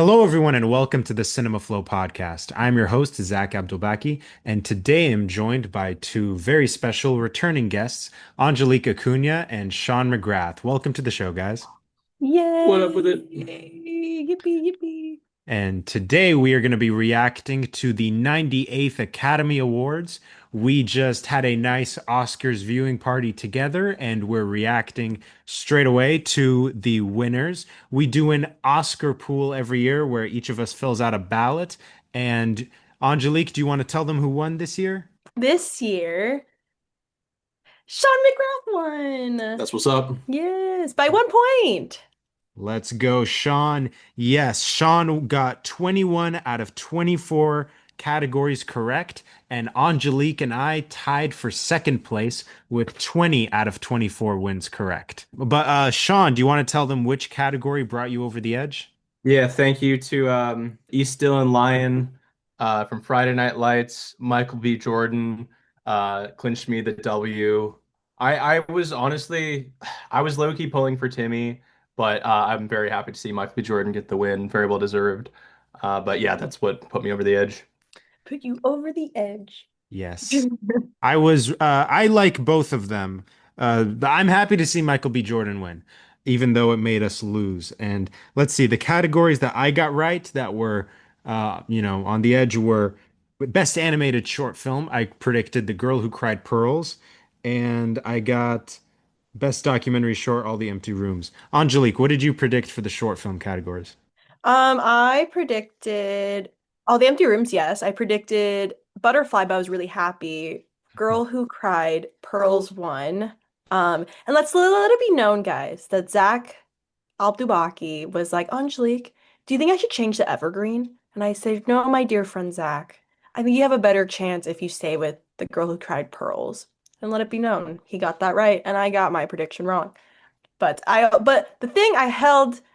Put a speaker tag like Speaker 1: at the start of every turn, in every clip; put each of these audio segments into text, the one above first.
Speaker 1: Hello, everyone, and welcome to the Cinema Flow podcast. I'm your host, Zack Abdulbaki, and today I'm joined by two very special returning guests, Angelique Acuña and Sean McGrath. Welcome to the show, guys.
Speaker 2: What up
Speaker 3: Yay!
Speaker 2: with it?
Speaker 3: Yippee, yippee.
Speaker 1: And today we are going to be reacting to the 98th Academy Awards. We just had a nice Oscars viewing party together, and we're reacting straight away to the winners. We do an Oscar pool every year where each of us fills out a ballot. And Angelique, do you want to tell them who won this year?
Speaker 3: This year, Sean McGrath won.
Speaker 2: That's what's up.
Speaker 3: Yes, by 1 point.
Speaker 1: Let's go, Sean. Yes, Sean got 21 out of 24 categories correct, and Angelique and I tied for second place with 20 out of 24 wins correct. But Sean, do you want to tell them which category brought you over the edge?
Speaker 2: Yeah, thank you to East Dillon Lion from Friday Night Lights, Michael B. Jordan, clinched me the W. I was honestly, I was low-key pulling for Timmy, but I'm very happy to see Michael B. Jordan get the win. Very well deserved. But yeah, that's what put me over the edge.
Speaker 3: Put you over the edge.
Speaker 1: Yes. I like both of them. But I'm happy to see Michael B. Jordan win, even though it made us lose. And let's see, the categories that I got right that were, on the edge were best animated short film. I predicted The Girl Who Cried Pearls, and I got best documentary short, All the Empty Rooms. Angelique, what did you predict for the short film categories?
Speaker 3: I predicted all the empty rooms, yes. I predicted Butterfly, but I was really happy. Girl Who Cried, Pearls won. And let it be known, guys, that Zack Abdulbaki was like, Angelique, do you think I should change the evergreen? And I said, no, my dear friend Zack, I think you have a better chance if you stay with the girl who cried pearls. And let it be known, he got that right, and I got my prediction wrong. But the thing I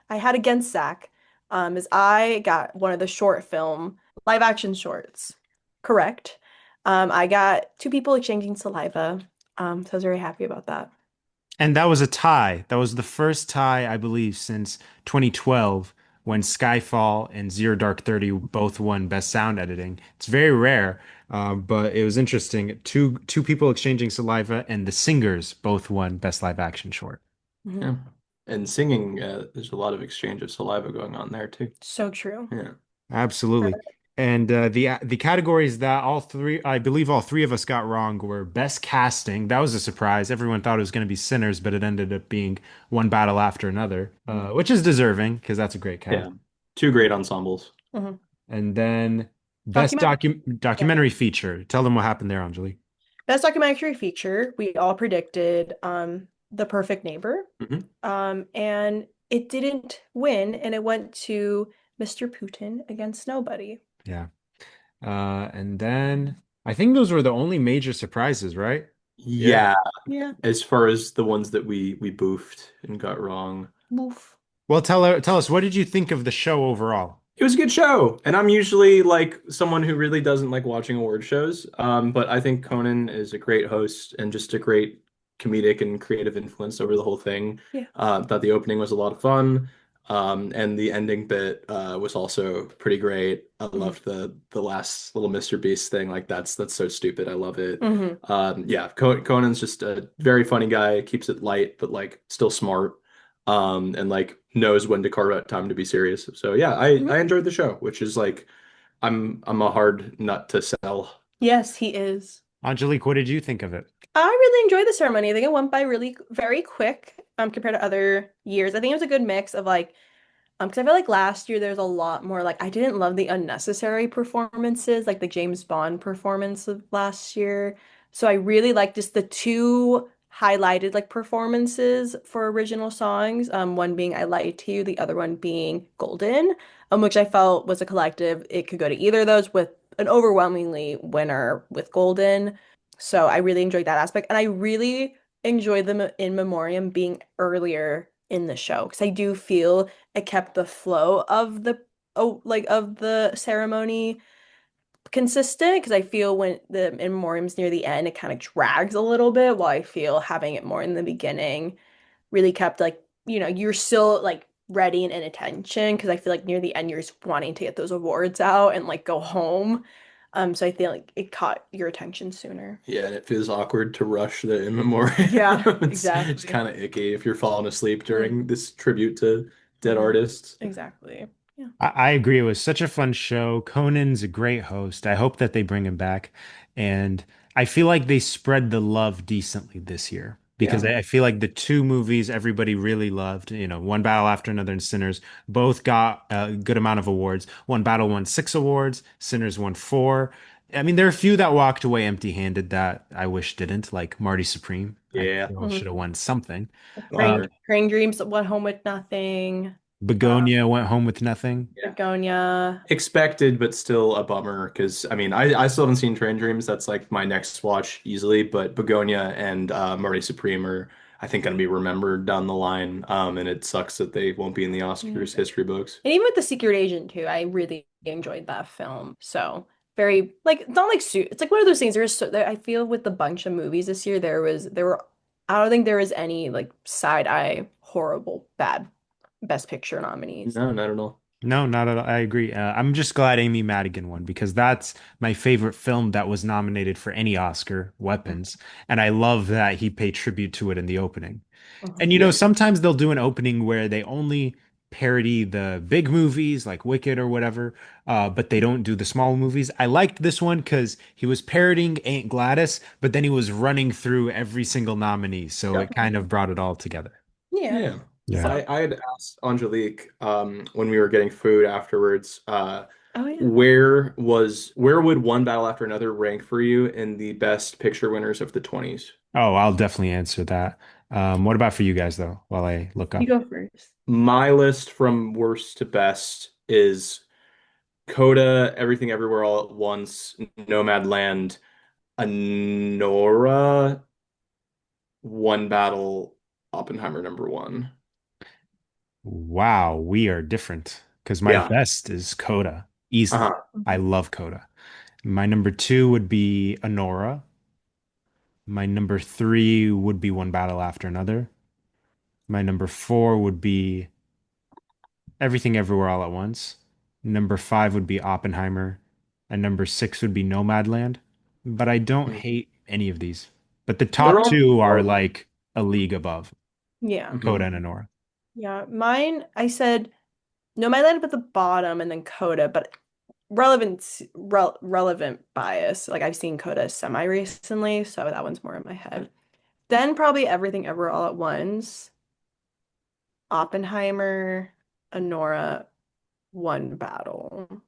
Speaker 3: had against Zack, is I got one of the short film live action shorts correct. I got two people exchanging saliva. So I was very happy about that.
Speaker 1: And that was a tie. That was the first tie, I believe, since 2012 when Skyfall and Zero Dark 30 both won Best Sound Editing. It's very rare, but it was interesting. Two people exchanging saliva, and the singers both won Best Live Action Short.
Speaker 3: Mhm.
Speaker 2: Yeah. And singing, there's a lot of exchange of saliva going on there too.
Speaker 3: So true.
Speaker 2: Yeah.
Speaker 1: Absolutely. And the categories that I believe all three of us got wrong were best casting. That was a surprise. Everyone thought it was going to be Sinners, but it ended up being One Battle After Another, which is deserving because that's a great cast.
Speaker 2: Yeah. Two great ensembles.
Speaker 3: Mhm.
Speaker 1: And then best
Speaker 3: Documentary. Yeah.
Speaker 1: documentary feature. Tell them what happened there, Anjali.
Speaker 3: Best documentary feature, we all predicted The Perfect Neighbor.
Speaker 2: Hmm.
Speaker 3: And it didn't win, and it went to Mr. Putin against nobody.
Speaker 1: Yeah. And then I think those were the only major surprises, right? Yeah.
Speaker 2: Yeah,
Speaker 3: Yeah.
Speaker 2: as far as the ones that we boofed and got wrong.
Speaker 3: Woof.
Speaker 1: Well, tell us, what did you think of the show overall?
Speaker 2: It was a good show, and I'm usually like someone who really doesn't like watching award shows. But I think Conan is a great host and just a great comedic and creative influence over the whole thing.
Speaker 3: Yeah.
Speaker 2: Thought the opening was a lot of fun, and the ending bit was also pretty great. I
Speaker 3: Mhm.
Speaker 2: loved the last little Mr. Beast thing. Like that's so stupid. I love it.
Speaker 3: Mhm.
Speaker 2: Yeah, Conan's just a very funny guy. Keeps it light, but like still smart, and like knows when to carve out time to be serious. So yeah, I
Speaker 3: Mhm.
Speaker 2: enjoyed the show, which is like I'm a hard nut to sell.
Speaker 3: Yes, he is.
Speaker 1: Angelique, what did you think of it?
Speaker 3: I really enjoyed the ceremony. I think it went by really very quick, compared to other years. I think it was a good mix of like, because I feel like last year there's a lot more like I didn't love the unnecessary performances, like the James Bond performance of last year. So I really like just the two highlighted like performances for original songs. One being I Lied to You, the other one being Golden, which I felt was a collective. It could go to either of those with an overwhelmingly winner with Golden. So I really enjoyed that aspect, and I really enjoyed the In Memoriam being earlier in the show because I do feel it kept the flow of the ceremony consistent, because I feel when the in memoriam's near the end it kind of drags a little bit, while I feel having it more in the beginning really kept like, you're still like ready and in attention because I feel like near the end you're just wanting to get those awards out and like go home. So I feel like it caught your attention sooner.
Speaker 2: Yeah, and it feels awkward to rush the in memoriam.
Speaker 3: Yeah,
Speaker 2: It's
Speaker 3: exactly.
Speaker 2: kind of icky if you're falling asleep during
Speaker 3: Mm,
Speaker 2: this tribute to dead
Speaker 3: mhm,
Speaker 2: artists.
Speaker 3: exactly. Yeah.
Speaker 1: I agree. It was such a fun show. Conan's a great host. I hope that they bring him back. And I feel like they spread the love decently this year because
Speaker 2: Yeah.
Speaker 1: I feel like the two movies everybody really loved, One Battle After Another and Sinners, both got a good amount of awards. One Battle won 6 awards, Sinners won 4. I mean, there are a few that walked away empty-handed that I wish didn't, like Marty Supreme. I
Speaker 2: Yeah,
Speaker 1: feel should have
Speaker 3: Mhm.
Speaker 1: won something. Uh,
Speaker 2: bummer.
Speaker 3: Praying Dreams went home with nothing.
Speaker 1: Begonia went home with nothing.
Speaker 2: Yeah.
Speaker 3: Begonia.
Speaker 2: Expected, but still a bummer because I mean, I still haven't seen Train Dreams. That's like my next watch easily, but Begonia and Marty Supreme are, I think, going to be remembered down the line. And it sucks that they won't be in the
Speaker 3: Yeah.
Speaker 2: Oscars history books.
Speaker 3: And even with The Secret Agent too, I really enjoyed that film. So very like it's not like it's like one of those things. There's so I feel with the bunch of movies this year, there were I don't think there was any like side eye horrible bad Best Picture nominees.
Speaker 2: No, not at all.
Speaker 1: No, not at all. I agree. I'm just glad Amy Madigan won because that's my favorite film that was nominated for any Oscar, Weapons. And I love that he paid tribute to it in the opening. And
Speaker 3: Mhm.
Speaker 2: Yeah.
Speaker 1: sometimes they'll do an opening where they only parody the big movies like Wicked or whatever, but they don't do the small movies. I liked this one because he was parodying Aunt Gladys, but then he was running through every single nominee. So
Speaker 2: Yeah.
Speaker 1: it kind of brought it all together.
Speaker 3: Yeah.
Speaker 2: Yeah.
Speaker 1: Yeah.
Speaker 3: So,
Speaker 2: I had asked Angelique when we were getting food afterwards,
Speaker 3: oh yeah.
Speaker 2: where would One Battle After Another rank for you in the best picture winners of the 20s?
Speaker 1: Oh, I'll definitely answer that. What about for you guys though, while I look
Speaker 3: You
Speaker 1: up?
Speaker 3: go first.
Speaker 2: My list from worst to best is Coda, Everything Everywhere All at Once, Nomadland, Anora, One Battle, Oppenheimer number one.
Speaker 1: Wow, we are different because my
Speaker 2: Yeah.
Speaker 1: best is Coda, easily.
Speaker 2: Uh-huh.
Speaker 1: I
Speaker 3: Mhm.
Speaker 1: love Coda. My number two would be Honora. My number three would be One Battle After Another. My number four would be Everything Everywhere All at Once. Number five would be Oppenheimer. And number six would be Nomadland. But I don't
Speaker 2: Mm.
Speaker 1: hate any of these. But the
Speaker 2: They're
Speaker 1: top
Speaker 2: all
Speaker 1: two are
Speaker 2: solid.
Speaker 1: like a league above
Speaker 3: Yeah.
Speaker 1: Coda
Speaker 2: Mhm.
Speaker 1: and Honora.
Speaker 3: Yeah. Mine, I said no, my line up at the bottom and then Coda, but relevant bias. Like I've seen Coda semi recently, so that one's more in my head. Then probably Everything Ever All at Once, Oppenheimer, Anora, One Battle.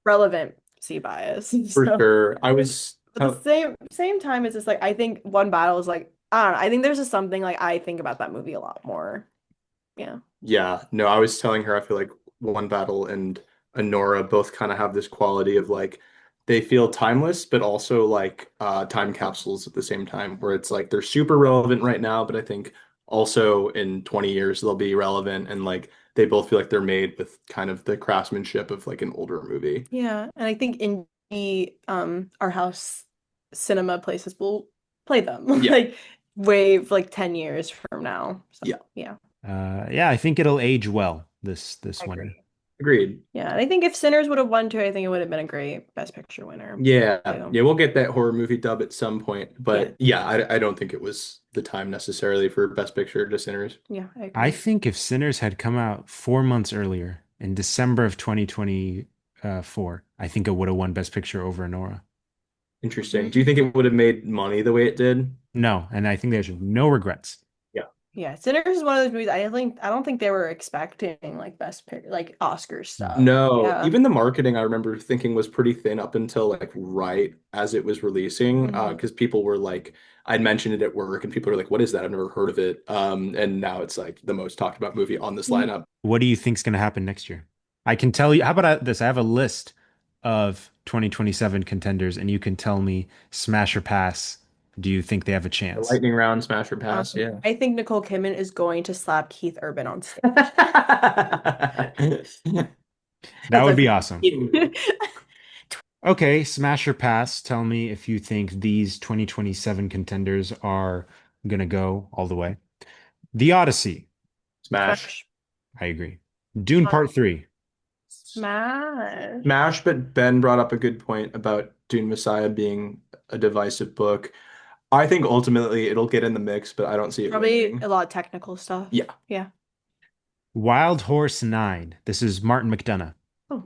Speaker 3: Relevant C bias.
Speaker 2: For
Speaker 3: So,
Speaker 2: sure. I was
Speaker 3: but the same time, it's just like I think One Battle is like I don't know. I think there's just something like I think about that movie a lot more. Yeah.
Speaker 2: Yeah, no, I was telling her I feel like One Battle and Anora both kind of have this quality of like they feel timeless, but also like time capsules at the same time, where it's like they're super relevant right now, but I think also in 20 years they'll be relevant and like they both feel like they're made with kind of the craftsmanship of like an older movie.
Speaker 3: Yeah, and I think indie our house cinema places will play them
Speaker 2: Yeah,
Speaker 3: like way like 10 years from now. So
Speaker 2: yeah,
Speaker 3: yeah,
Speaker 1: Yeah, I think it'll age well this
Speaker 3: I
Speaker 1: winter.
Speaker 3: agree.
Speaker 2: agreed.
Speaker 3: Yeah, and I think if Sinners would have won too, I think it would have been a great Best Picture winner
Speaker 2: Yeah,
Speaker 3: too.
Speaker 2: yeah, we'll get that horror movie dub at some point,
Speaker 3: Yeah,
Speaker 2: but yeah, I don't think it was the time necessarily for Best Picture to Sinners.
Speaker 3: yeah, I
Speaker 1: I
Speaker 3: agree.
Speaker 1: think if Sinners had come out 4 months earlier in December of 2024, I think it would have won Best Picture over Nora.
Speaker 2: Interesting. Do you think
Speaker 3: Mhm.
Speaker 2: it would have made money the way it did?
Speaker 1: No, and I think there's no regrets.
Speaker 2: Yeah.
Speaker 3: Yeah, Sinners is one of those movies I don't think they were expecting like Best Pic like Oscar stuff.
Speaker 2: No,
Speaker 3: Yeah.
Speaker 2: even the marketing I remember thinking was pretty thin up until like right as it was releasing.
Speaker 3: Mhm.
Speaker 2: Because people were like, I'd mentioned it at work and people are like, what is that? I've never heard of it. And now it's like the most talked about movie on this
Speaker 3: Yeah.
Speaker 2: lineup.
Speaker 1: What do you think's going to happen next year? I can tell you, how about this? I have a list of 2027 contenders, and you can tell me smash or pass. Do you think they have a
Speaker 2: The
Speaker 1: chance?
Speaker 2: lightning round, smash or pass, yeah.
Speaker 3: I think Nicole Kidman is going to slap Keith Urban on stage.
Speaker 1: That
Speaker 3: That's
Speaker 1: would
Speaker 3: a
Speaker 1: be awesome. Okay, smash or pass. Tell me if you think these 2027 contenders are gonna go all the way. The Odyssey,
Speaker 2: Smash.
Speaker 3: smash.
Speaker 1: I agree. Dune
Speaker 3: Uh,
Speaker 1: Part 3.
Speaker 3: Smash.
Speaker 2: Smash, but Ben brought up a good point about Dune Messiah being a divisive book. I think ultimately it'll get in the mix, but I don't see it
Speaker 3: Probably
Speaker 2: winning.
Speaker 3: a lot of technical stuff.
Speaker 2: Yeah.
Speaker 3: Yeah.
Speaker 1: Wild Horse 9. This is Martin McDonagh.
Speaker 3: Oh,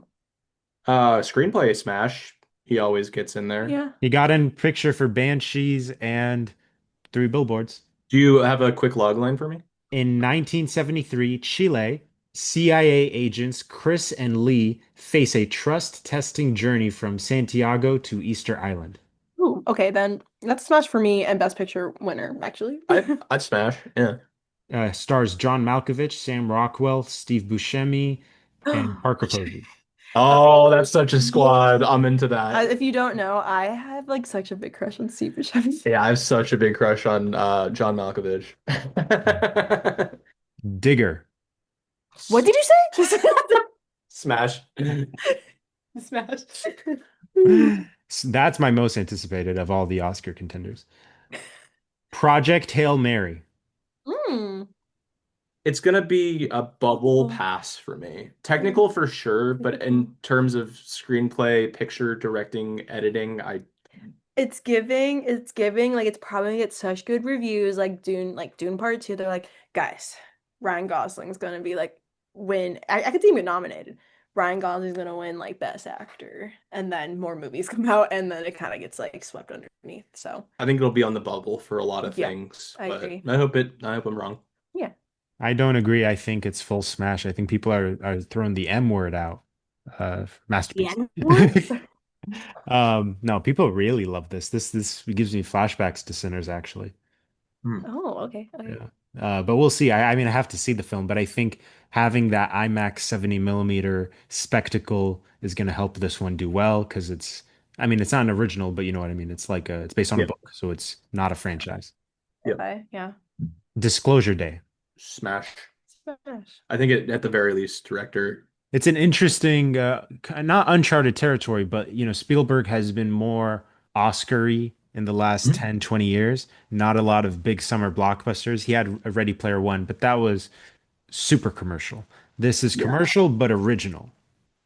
Speaker 2: Screenplay Smash, he always gets in there.
Speaker 3: yeah.
Speaker 1: He got in picture for Banshees and Three Billboards.
Speaker 2: Do you have a quick log line for me?
Speaker 1: In 1973, Chile, CIA agents Chris and Lee face a trust testing journey from Santiago to Easter Island.
Speaker 3: Ooh, okay, then that's Smash for me and Best Picture winner, actually.
Speaker 2: I'd Smash. Yeah.
Speaker 1: Stars John Malkovich, Sam Rockwell, Steve Buscemi, and Parker Posey.
Speaker 2: Oh, that's such a
Speaker 3: Yeah.
Speaker 2: squad. I'm into that.
Speaker 3: If you don't know, I have like such a big crush on Steve Buscemi.
Speaker 2: Yeah, I have such a big crush on John Malkovich.
Speaker 1: Digger.
Speaker 3: What did you say?
Speaker 2: Smash.
Speaker 3: Smash.
Speaker 1: That's my most anticipated of all the Oscar contenders. Project Hail Mary.
Speaker 3: Mm.
Speaker 2: It's gonna be a bubble
Speaker 3: Oh,
Speaker 2: pass for me. Technical for sure, but in terms of screenplay, picture, directing, editing, I
Speaker 3: it's giving, like it's probably gonna get such good reviews, like Dune Part 2. They're like, guys, Ryan Gosling's gonna be like win. I could see him get nominated. Ryan Gosling's gonna win like Best Actor, and then more movies come out, and then it kind of gets like swept underneath. So
Speaker 2: I think it'll be on the bubble for a lot of
Speaker 3: yeah,
Speaker 2: things,
Speaker 3: I
Speaker 2: but
Speaker 3: agree.
Speaker 2: I hope I'm wrong.
Speaker 3: Yeah.
Speaker 1: I don't agree. I think it's full smash. I think people are throwing the M word out.
Speaker 3: The
Speaker 1: Masterpiece.
Speaker 3: N-word?
Speaker 1: No, people really love this. This gives me flashbacks to Sinners, actually.
Speaker 2: Hmm.
Speaker 3: Oh, okay. Okay.
Speaker 1: Yeah. But we'll see. I mean, I have to see the film, but I think having that IMAX 70 millimeter spectacle is going to help this one do well because I mean, it's not an original, but you know what I mean. It's based on a
Speaker 2: Yeah.
Speaker 1: book, so it's not a franchise.
Speaker 2: Yep.
Speaker 3: Okay. Yeah.
Speaker 1: Disclosure Day.
Speaker 2: Smash.
Speaker 3: Smash.
Speaker 2: I think it at the very least, director.
Speaker 1: It's an interesting, not uncharted territory, but Spielberg has been more Oscar-y in the last
Speaker 2: Mhm.
Speaker 1: 10, 20 years. Not a lot of big summer blockbusters. He had a Ready Player One, but that was super commercial. This is
Speaker 2: Yeah.
Speaker 1: commercial but original.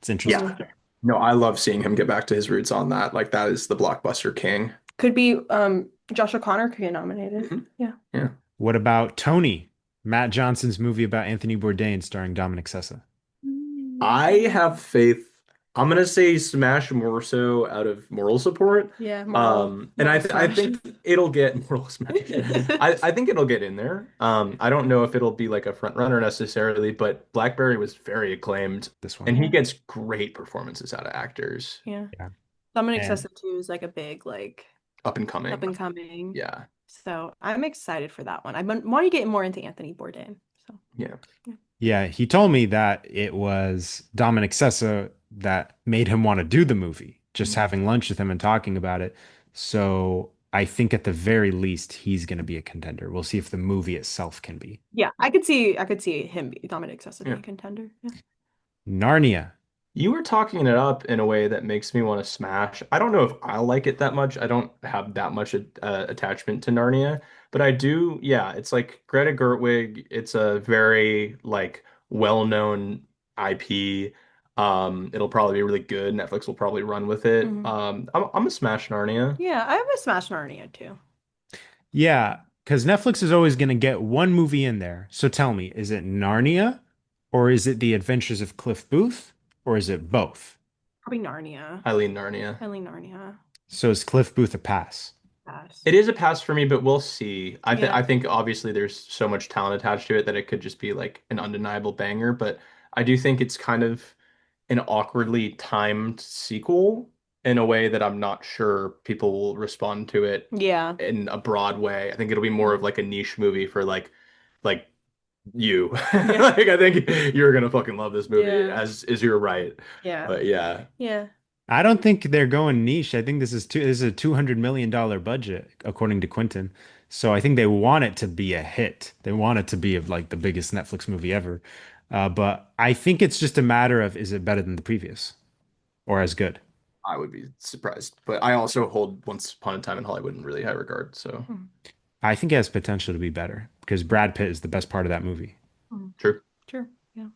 Speaker 1: It's interesting.
Speaker 2: Yeah. No, I love seeing him get back to his roots on that. Like that is the blockbuster king.
Speaker 3: Could be Josh O'Connor could get nominated.
Speaker 2: Mhm.
Speaker 3: Yeah.
Speaker 2: Yeah.
Speaker 1: What about Tony? Matt Johnson's movie about Anthony Bourdain starring Dominic Sessa.
Speaker 2: I have faith. I'm gonna say Smash more so out of moral support.
Speaker 3: Yeah,
Speaker 2: And
Speaker 3: moral
Speaker 2: I
Speaker 3: smash.
Speaker 2: think it'll get moral Smash. I think it'll get in there. I don't know if it'll be like a front runner necessarily, but Blackberry was very acclaimed,
Speaker 1: This
Speaker 2: and
Speaker 1: one.
Speaker 2: he
Speaker 3: Yeah.
Speaker 2: gets great performances out of acters.
Speaker 3: Yeah.
Speaker 1: Yeah.
Speaker 3: Dominic
Speaker 1: And
Speaker 3: Sessa too is like a big like
Speaker 2: Up and
Speaker 3: up
Speaker 2: coming.
Speaker 3: and coming.
Speaker 2: Yeah.
Speaker 3: So I'm excited for that one. I've been wanting to get more into Anthony Bourdain. So
Speaker 2: Yeah.
Speaker 3: yeah.
Speaker 1: yeah, he told me that it was Dominic Sessa that made him want to do the movie, just
Speaker 2: Mhm.
Speaker 1: having lunch with him and talking about it. So I think at the very least, he's going to be a contender. We'll see if the movie itself can be.
Speaker 3: Yeah, I could see him Dominic Sessa
Speaker 2: Yeah.
Speaker 3: being a contender. Yeah.
Speaker 1: Narnia.
Speaker 2: You were talking it up in a way that makes me want to smash. I don't know if I like it that much. I don't have that much attachment to Narnia, but I do. Yeah, it's like Greta Gerwig. It's a very like well-known IP. It'll probably be really good. Netflix will probably run with it.
Speaker 3: Mhm.
Speaker 2: I'm a smash Narnia.
Speaker 3: Yeah, I have a Smash Narnia too.
Speaker 1: Yeah, because Netflix is always going to get one movie in there. So tell me, is it Narnia or is it The Adventures of Cliff Booth or is it both?
Speaker 3: Probably Narnia.
Speaker 2: I lean Narnia.
Speaker 3: I lean Narnia.
Speaker 1: So is Cliff Booth a pass?
Speaker 3: Pass.
Speaker 2: It is a pass for me, but we'll see.
Speaker 3: Yeah.
Speaker 2: I think obviously there's so much talent attached to it that it could just be like an undeniable banger, but I do think it's kind of an awkwardly timed sequel in a way that I'm not sure people will respond to it
Speaker 3: Yeah.
Speaker 2: in a broad way. I think it'll be more of
Speaker 3: Mhm.
Speaker 2: like a niche movie for like you.
Speaker 3: Yeah.
Speaker 2: Like I think you're gonna fucking love this movie,
Speaker 3: Yeah.
Speaker 2: as is your right.
Speaker 3: Yeah.
Speaker 2: But yeah,
Speaker 3: Yeah.
Speaker 1: I don't think they're going niche. I think this is a $200 million budget, according to Quentin. So I think they want it to be a hit. They want it to be like the biggest Netflix movie ever. But I think it's just a matter of is it better than the previous or as good?
Speaker 2: I would be surprised. But I also hold Once Upon a Time in Hollywood in really high regard. So
Speaker 3: Mhm.
Speaker 1: I think it has potential to be better because Brad Pitt is the best part of that movie.
Speaker 3: Mhm.
Speaker 2: true.
Speaker 3: Sure. Yeah.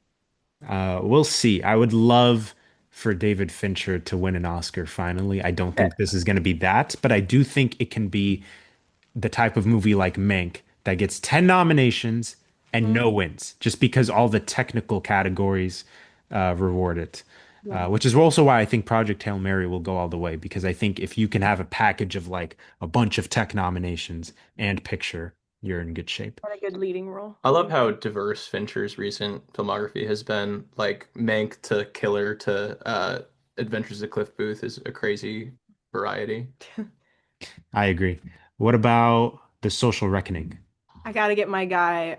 Speaker 1: We'll see. I would love for David Fincher to win an Oscar finally. I don't think this is going to be that, but I do think it can be the type of movie like Mank that gets 10 nominations and
Speaker 3: Mhm.
Speaker 1: no wins, just because all the technical categories reward it.
Speaker 3: Yeah.
Speaker 1: Which is also why I think Project Hail Mary will go all the way, because I think if you can have a package of like a bunch of tech nominations and picture, you're in good shape.
Speaker 3: And a good leading role.
Speaker 2: I love how diverse Fincher's recent filmography has been. Like Mank to Killer to Adventures of Cliff Booth is a crazy variety.
Speaker 1: I agree. What about The Social Reckoning?
Speaker 3: I gotta get my guy,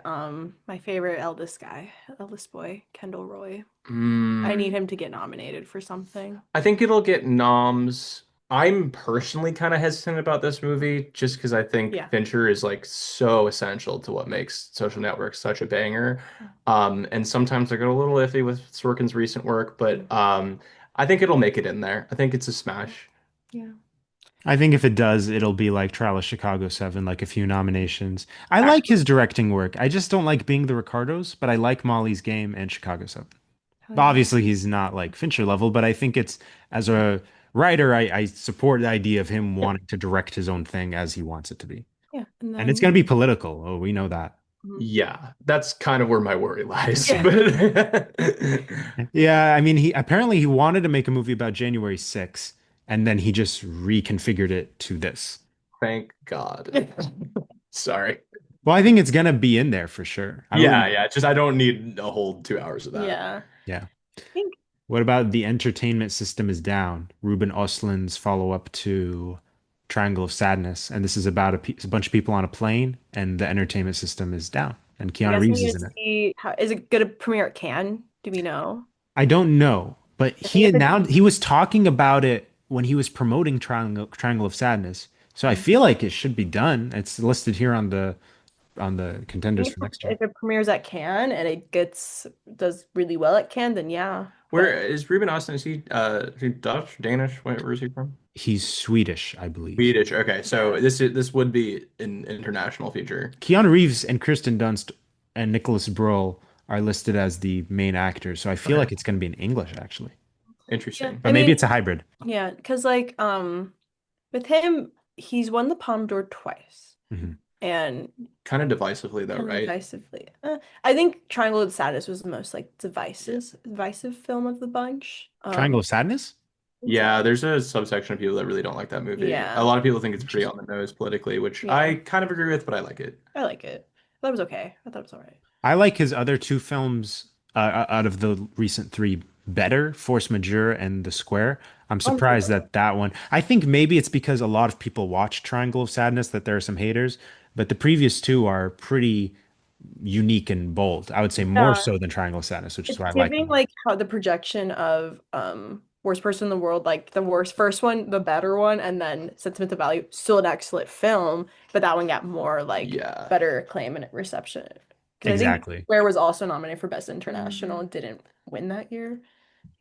Speaker 3: my favorite eldest guy, eldest boy, Kendall Roy. I
Speaker 2: Mm,
Speaker 3: need him to get nominated for something.
Speaker 2: I think it'll get noms. I'm personally kind of hesitant about this movie just because I think
Speaker 3: Yeah.
Speaker 2: Fincher is like so essential to what makes Social Network such a banger. And sometimes I get a little iffy with Sorkin's recent work, but I think it'll make it in there. I think it's a smash.
Speaker 3: Yeah.
Speaker 1: I think if it does, it'll be like Trial of Chicago 7, like a few nominations. I like his directing work. I just don't like Being the Ricardos, but I like Molly's Game and Chicago 7.
Speaker 3: Hell yeah.
Speaker 1: Obviously, he's not like Fincher level, but I think it's as a writer, I support the idea of him wanting to direct his own thing as he wants it to be.
Speaker 3: Yeah. And
Speaker 1: And it's
Speaker 3: then
Speaker 1: going to be political. Oh, we know that.
Speaker 3: mhm.
Speaker 2: Yeah, that's kind of where my worry lies.
Speaker 3: Yeah.
Speaker 2: But
Speaker 1: Yeah, I mean, he apparently he wanted to make a movie about January 6th, and then he just reconfigured it to this.
Speaker 2: thank God. Sorry.
Speaker 1: Well, I think it's gonna be in there for sure. I don't
Speaker 2: Yeah,
Speaker 1: really,
Speaker 2: yeah. Just I don't need a whole 2 hours of that.
Speaker 3: Yeah.
Speaker 1: yeah.
Speaker 3: I think
Speaker 1: What about The Entertainment System is Down? Ruben Östlund's follow-up to Triangle of Sadness, and this is about a bunch of people on a plane, and the entertainment system is down, and
Speaker 3: you
Speaker 1: Keanu
Speaker 3: guys
Speaker 1: Reeves
Speaker 3: need
Speaker 1: is
Speaker 3: to
Speaker 1: in it.
Speaker 3: see how is it gonna premiere at Cannes? Do we know?
Speaker 1: I don't know, but
Speaker 3: I think
Speaker 1: he was talking about it when he was promoting Triangle of Sadness. So I feel like it should be done. It's listed here on the contenders for next year.
Speaker 3: if it premieres at Cannes and it gets does really well at Cannes, then yeah.
Speaker 2: Where
Speaker 3: But
Speaker 2: is Ruben Austin? Is he Dutch, Danish? Where is he from?
Speaker 1: He's Swedish, I believe.
Speaker 2: Swedish. Okay,
Speaker 3: yeah.
Speaker 2: so this would be an international feature.
Speaker 1: Keanu Reeves and Kirsten Dunst and Nicholas Bruhl are listed as the main actors, so I feel
Speaker 2: Okay,
Speaker 1: like it's going to be in English actually.
Speaker 3: Yeah.
Speaker 2: interesting.
Speaker 1: But
Speaker 3: I
Speaker 1: maybe
Speaker 3: mean,
Speaker 1: it's a hybrid.
Speaker 3: yeah, because like with him, he's won the Palme d'Or twice.
Speaker 1: Mhm.
Speaker 3: And
Speaker 2: Kind of divisively though,
Speaker 3: kind of
Speaker 2: right?
Speaker 3: divisively. I think Triangle of Sadness was the most like divisive film of the bunch.
Speaker 1: Triangle of Sadness?
Speaker 3: Think
Speaker 2: Yeah,
Speaker 3: so.
Speaker 2: there's a subsection of people that really don't like that movie. A
Speaker 3: Yeah,
Speaker 2: lot of people think it's pretty on
Speaker 1: Interesting.
Speaker 2: the nose politically, which
Speaker 3: yeah,
Speaker 2: I kind of agree with, but I like it.
Speaker 3: I like it. I thought it was okay. I thought it was all right.
Speaker 1: I like his other two films out of the recent three better, Force Majeure and The Square. I'm
Speaker 3: Oh,
Speaker 1: surprised that that one. I think maybe it's because a lot of people watch Triangle of Sadness that there are some haters, but the previous two are pretty unique and bold. I would say more
Speaker 3: yeah,
Speaker 1: so than Triangle of Sadness, which is
Speaker 3: it's
Speaker 1: why I like
Speaker 3: giving
Speaker 1: them.
Speaker 3: like how the projection of worst person in the world, like the worst first one, the better one, and then Sentimental Value, still an excellent film, but that one got more like
Speaker 2: Yeah.
Speaker 3: better acclaim and reception. Because I think
Speaker 1: Exactly.
Speaker 3: Where was also nominated for Best International and didn't win that year.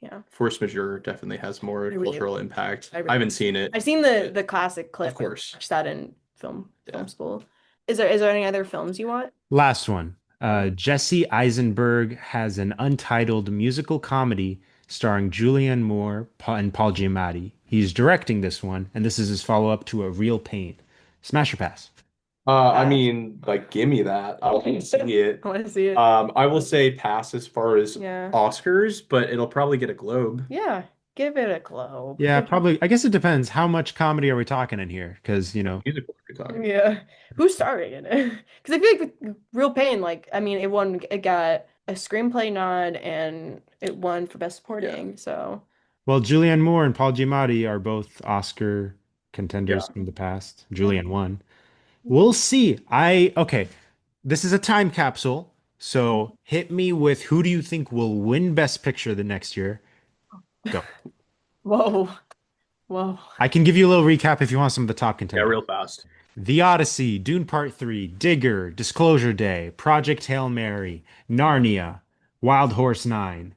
Speaker 3: Yeah,
Speaker 2: Force Majeure definitely has more
Speaker 3: I really,
Speaker 2: cultural impact.
Speaker 3: I
Speaker 2: I
Speaker 3: really,
Speaker 2: haven't seen it,
Speaker 3: I've seen the
Speaker 2: but
Speaker 3: the classic
Speaker 2: of
Speaker 3: clip. I
Speaker 2: course.
Speaker 3: watched that in film
Speaker 2: Yeah.
Speaker 3: school. Is there any other films you want?
Speaker 1: Last one.
Speaker 3: Oh,
Speaker 1: Jesse Eisenberg has an untitled musical comedy starring Julianne Moore and Paul Giamatti. He's directing this one, and this is his follow-up to A Real Pain. Smash or pass?
Speaker 2: I
Speaker 3: pass.
Speaker 2: mean, like, give me that. I want to see it.
Speaker 3: I want to see it.
Speaker 2: I will say pass as far as
Speaker 3: Yeah.
Speaker 2: Oscars, but it'll probably get a Globe.
Speaker 3: Yeah. Give it a globe.
Speaker 1: Yeah, probably. I guess it depends. How much comedy are we talking in here? Because,
Speaker 2: What musical are we talking?
Speaker 3: Yeah. Who's starring in it? Because I feel like with Real Pain, like, I mean, it got a screenplay nod and it won for Best
Speaker 2: Yeah.
Speaker 3: Supporting. So,
Speaker 1: well, Julianne Moore and Paul Giamatti are both Oscar contenders
Speaker 2: Yeah.
Speaker 1: from the past.
Speaker 3: yeah.
Speaker 1: Julianne won. We'll see. Okay. This is a time capsule. So hit me with who do you think will win Best Picture the next year? Go.
Speaker 3: Whoa. Whoa.
Speaker 1: I can give you a little recap if you want some of the top
Speaker 2: Yeah,
Speaker 1: contenders.
Speaker 2: real fast.
Speaker 1: The Odyssey, Dune Part 3, Digger, Disclosure Day, Project Hail Mary, Narnia, Wild Horse 9.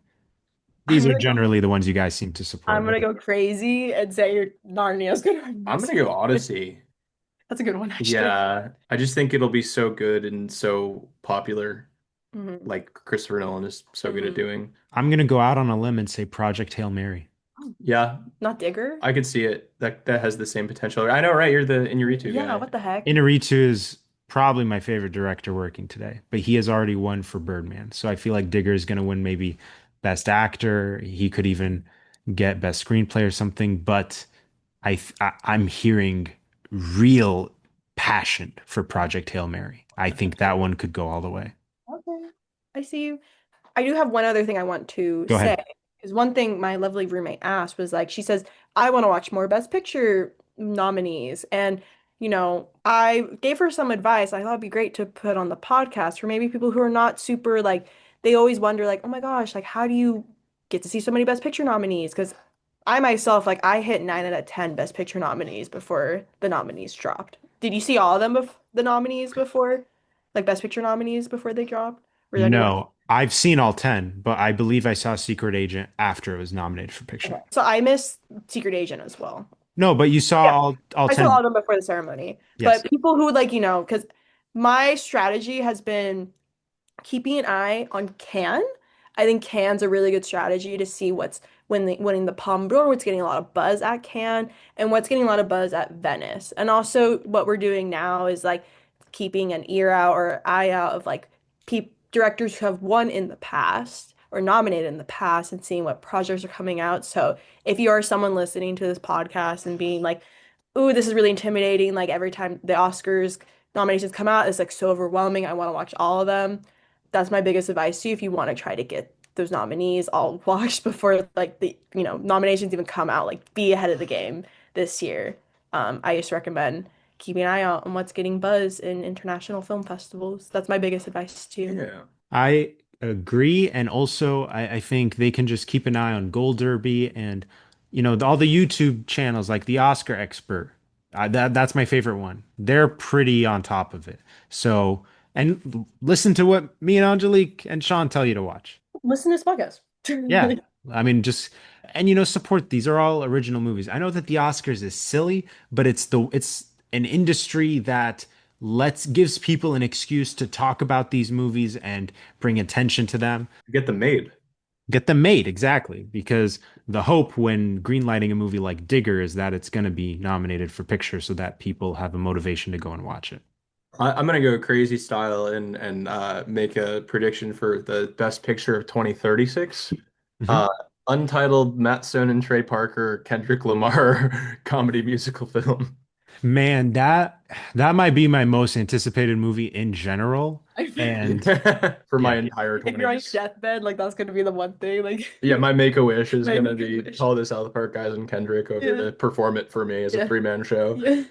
Speaker 3: I'm
Speaker 1: These are
Speaker 3: gonna go
Speaker 1: generally the ones you guys seem to support.
Speaker 3: I'm gonna go crazy and say your Narnia's gonna win
Speaker 2: I'm
Speaker 3: Best
Speaker 2: gonna go
Speaker 3: Picture.
Speaker 2: Odyssey.
Speaker 3: That's a good one, actually.
Speaker 2: Yeah, I just think it'll be so good and so popular.
Speaker 3: Hmm.
Speaker 2: like Christopher Nolan is so good at
Speaker 3: Hmm.
Speaker 2: doing.
Speaker 1: I'm gonna go out on a limb and say Project Hail Mary.
Speaker 2: Yeah,
Speaker 3: Not Digger?
Speaker 2: I could see it. That has the same potential. I know, right? You're the Inarritu
Speaker 3: Yeah,
Speaker 2: guy.
Speaker 3: what the heck?
Speaker 1: Inarritu is probably my favorite director working today, but he has already won for Birdman. So I feel like Digger is gonna win maybe Best Actor. He could even get Best Screenplay or something, but I'm hearing real passion for Project Hail Mary. I think that one could go all the way.
Speaker 3: Okay. I see you. I do have one other thing I want to
Speaker 1: Go
Speaker 3: say.
Speaker 1: ahead.
Speaker 3: Because one thing my lovely roommate asked was like, she says, I want to watch more Best Picture nominees. And, I gave her some advice. I thought it'd be great to put on the podcast for maybe people who are not super like, they always wonder, like, oh my gosh, like, how do you get to see so many Best Picture nominees? Because I myself, like, I hit 9 out of 10 Best Picture nominees before the nominees dropped. Did you see all of them, the nominees before? Like, Best Picture nominees before they dropped? Or did you watch?
Speaker 1: No, I've seen all 10, but I believe I saw Secret Agent after it was nominated for picture.
Speaker 3: Okay. So I missed Secret Agent as well.
Speaker 1: No, but you saw
Speaker 3: Yeah,
Speaker 1: all
Speaker 3: I saw all
Speaker 1: 10.
Speaker 3: of them before the ceremony.
Speaker 1: Yes.
Speaker 3: But people who like, because my strategy has been keeping an eye on Cannes. I think Cannes a really good strategy to see what's winning the Palme d'Or, what's getting a lot of buzz at Cannes, and what's getting a lot of buzz at Venice. And also what we're doing now is like keeping an ear out or eye out of like directors who have won in the past or nominated in the past and seeing what projects are coming out. So if you are someone listening to this podcast and being like, ooh, this is really intimidating, like every time the Oscars nominations come out, it's like so overwhelming. I want to watch all of them. That's my biggest advice to you if you want to try to get those nominees all watched before like the nominations even come out. Like be ahead of the game this year. I just recommend keeping an eye out on what's getting buzz in international film festivals. That's my biggest advice to you.
Speaker 2: Yeah.
Speaker 1: I agree. And also, I think they can just keep an eye on Gold Derby and, all the YouTube channels like the Oscar Expert. That's my favorite one. They're pretty on top of it. So, and listen to what me and Angelique and Sean tell you to watch.
Speaker 3: Listen to this podcast.
Speaker 1: Yeah. I mean, and support. These are all original movies. I know that the Oscars is silly, but it's an industry that gives people an excuse to talk about these movies and bring attention to them.
Speaker 2: Get them made.
Speaker 1: Get them made, exactly. Because the hope when greenlighting a movie like Digger is that it's going to be nominated for picture so that people have a motivation to go and watch it.
Speaker 2: I'm gonna go crazy style and make a prediction for the best picture of 2036. Uh,
Speaker 1: Mhm.
Speaker 2: Untitled Matt Stone and Trey Parker Kendrick Lamar comedy musical film.
Speaker 1: Man, that might be my most anticipated movie in general. And
Speaker 2: For my
Speaker 1: yeah,
Speaker 2: entire
Speaker 3: If you're on your
Speaker 2: 20s.
Speaker 3: deathbed, like that's gonna be the one thing. Like
Speaker 2: Yeah, my make-a-wish is
Speaker 3: my
Speaker 2: gonna
Speaker 3: make a
Speaker 2: be
Speaker 3: wish.
Speaker 2: call the South Park guys and Kendrick over
Speaker 3: Yeah,
Speaker 2: to perform it for me as a
Speaker 3: yeah,
Speaker 2: three-man show.
Speaker 3: yeah.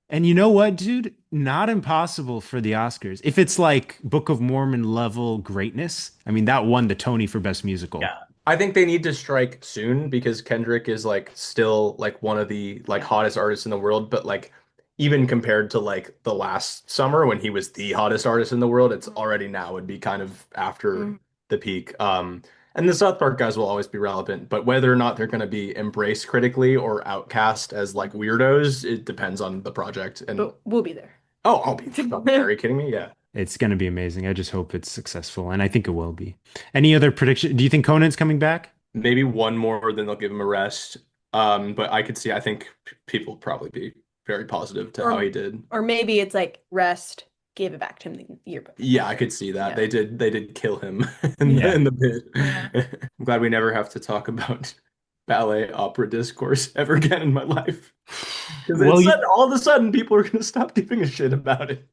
Speaker 1: and you know what, dude? Not impossible for the Oscars. If it's like Book of Mormon level greatness, I mean, that won the Tony for Best Musical.
Speaker 2: Yeah. I think they need to strike soon because Kendrick is like still like one of the like hottest artists in the world, but like even compared to like the last summer when he was the hottest artist in the world, it's already now would be kind of after
Speaker 3: Mm.
Speaker 2: the peak. And the South Park guys will always be relevant, but whether or not they're going to be embraced critically or outcast as like weirdos, it depends on the project. And
Speaker 3: But we'll be there.
Speaker 2: oh, I'll be, are you kidding me? Yeah.
Speaker 1: It's going to be amazing. I just hope it's successful, and I think it will be. Any other prediction? Do you think Conan's coming back?
Speaker 2: Maybe one more, then they'll give him a rest. But I could see, I think people will probably be very positive to how
Speaker 3: Or
Speaker 2: he did.
Speaker 3: or maybe it's like rest, give it back to him the year
Speaker 2: Yeah, I
Speaker 3: before.
Speaker 2: could see that.
Speaker 3: Yeah.
Speaker 2: They did kill him in
Speaker 1: Yeah.
Speaker 2: the bid.
Speaker 3: Yeah.
Speaker 2: I'm glad we never have to talk about ballet opera discourse ever again in my life. Because
Speaker 1: Well,
Speaker 2: it's sudden, all of a sudden people are going to stop giving a shit about it.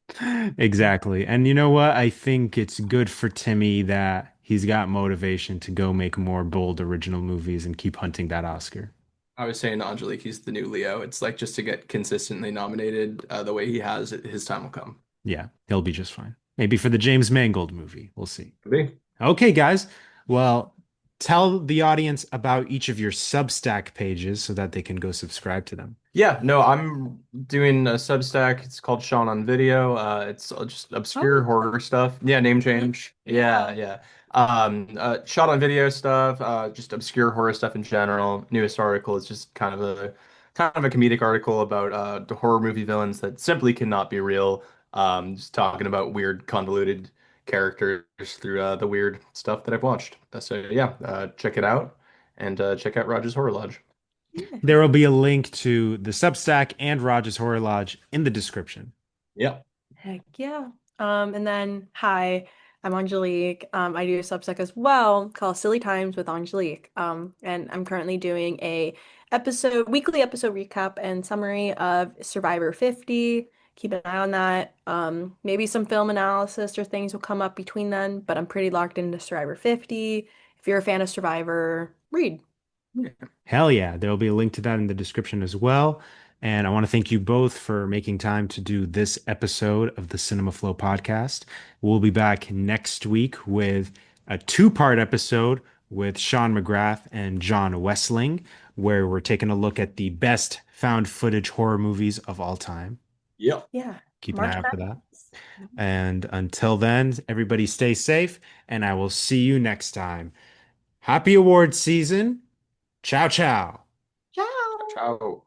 Speaker 1: exactly. And you know what? I think it's good for Timmy that he's got motivation to go make more bold original movies and keep hunting that Oscar.
Speaker 2: I was saying to Angelique, he's the new Leo. It's like just to get consistently nominated the way he has, his time will come.
Speaker 1: Yeah, he'll be just fine. Maybe for the James Mangold movie. We'll see.
Speaker 2: Maybe.
Speaker 1: Okay, guys. Well, tell the audience about each of your Substack pages so that they can go subscribe to them.
Speaker 2: Yeah, no, I'm doing a Substack. It's called Sean on Video. It's just obscure
Speaker 3: Oh,
Speaker 2: horror stuff. Yeah, name change. Yeah,
Speaker 3: yeah.
Speaker 2: yeah. Shot on video stuff. Just obscure horror stuff in general. Newest article is just kind of a comedic article about the horror movie villains that simply cannot be real. Just talking about weird, convoluted characters through the weird stuff that I've watched. So yeah, check it out and check out Rodge's Horror Lodge.
Speaker 3: Yeah.
Speaker 1: There will be a link to the Substack and Rodge's Horror Lodge in the description.
Speaker 2: Yeah.
Speaker 3: Heck yeah. And then hi, I'm Angelique. I do a Substack as well called Silly Times with Angelique. And I'm currently doing weekly episode recap and summary of Survivor 50. Keep an eye on that. Maybe some film analysis or things will come up between then, but I'm pretty locked into Survivor 50. If you're a fan of Survivor, read.
Speaker 1: Hell yeah. There will be a link to that in the description as well. And I want to thank you both for making time to do this episode of the Cinema Flow podcast. We'll be back next week with a two-part episode with Sean McGrath and John Wessling, where we're taking a look at the best found footage horror movies of all time.
Speaker 2: Yeah.
Speaker 3: Yeah.
Speaker 1: Keep an eye
Speaker 3: March
Speaker 1: out for that.
Speaker 3: Madness.
Speaker 1: And until then, everybody stay safe, and I will see you next time. Happy award season. Ciao, ciao.
Speaker 3: Ciao.
Speaker 2: Ciao.